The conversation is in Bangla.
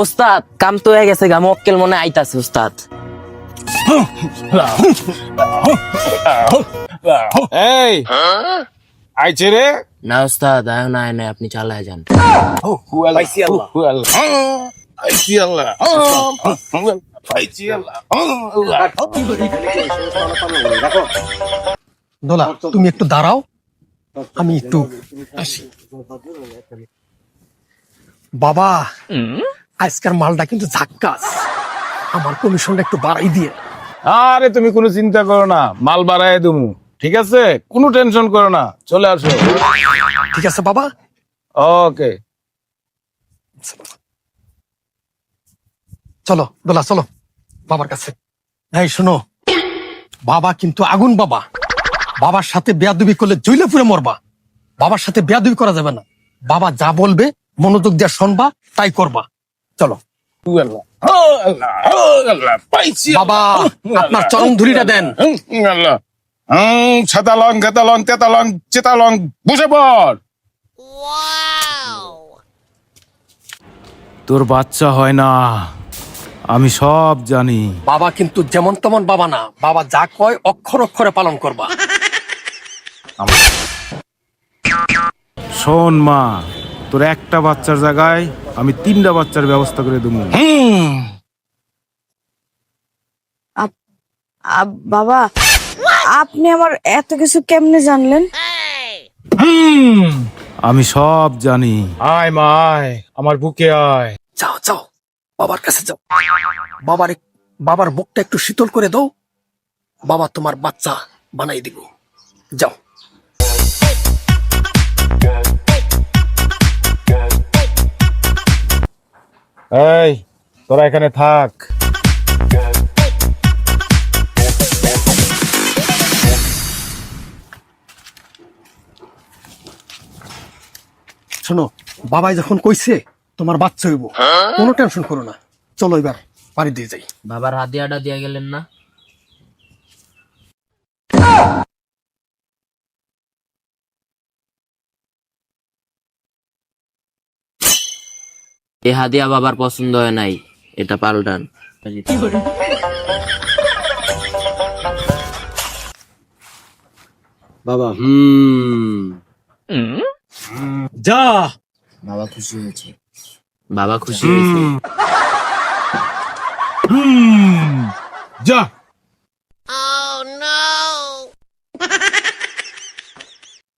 ওস্তাদ কাম তো হয়ে গেছে গা, মক্কেল মনে আইতাছে ওস্তাদ। এই আইছে রে। না ওস্তাদ আয় না, আয় না, আপনি চালায় যান। পাইছি আল্লাহ, পাইছি আল্লাহ, পাইছি আল্লাহ। দোলা তুমি একটু দাঁড়াও, আমি একটু আসি। বাবা আজকের মালটা কিন্তু ঝাক্কাস, আমার কমিশনটা একটু বাড়াই দিয়ে। আরে তুমি কোনো চিন্তা করো না, মাল বাড়ায় দেবো, ঠিক আছে? কোনো টেনশন করো না, চলে আসো। ঠিক আছে বাবা। ওকে, চলো দোলা চলো বাবার কাছে। এই শোনো, বাবা কিন্তু আগুন বাবা, বাবার সাথে বেয়াদবি করলে জইলে পুরে মরবা। বাবার সাথে বেয়াদবি করা যাবে না, বাবা যা বলবে মনোযোগ দিয়ে শুনবা, তাই করবা। চলো বাবা, আপনার চরম ধুলিটা দেন। ছাতালং খেতালং তেতালং চেতালং, বসে পড়। তোর বাচ্চা হয় না, আমি সব জানি। বাবা কিন্তু যেমন তেমন বাবা না, বাবা যা কয় অক্ষর অক্ষরে পালন করবা। শোন মা, তোর একটা বাচ্চার জায়গায় আমি 3টা বাচ্চার ব্যবস্থা করে দেবো। বাবা আপনি আমার এত কিছু কেমনে জানলেন? আমি সব জানি। আয় মা আয়, আমার বুকে আয়। যাও যাও বাবার কাছে যাও, বাবার বুকটা একটু শীতল করে দাও, বাবা তোমার বাচ্চা বানাই দিব। যাও। এই তোরা এখানে থাক। শোনো, বাবাই যখন কইছে তোমার বাচ্চা হইব, কোনো টেনশন করো না। চলো এবার বাড়ি দিয়ে যাই। বাবার হাদিয়াটা দিয়া গেলেন না? এই হাদিয়া বাবার পছন্দ হয় নাই, এটা পাল্টান। বাবা যা। বাবা খুশি হয়েছে, বাবা খুশি হয়েছে। যা।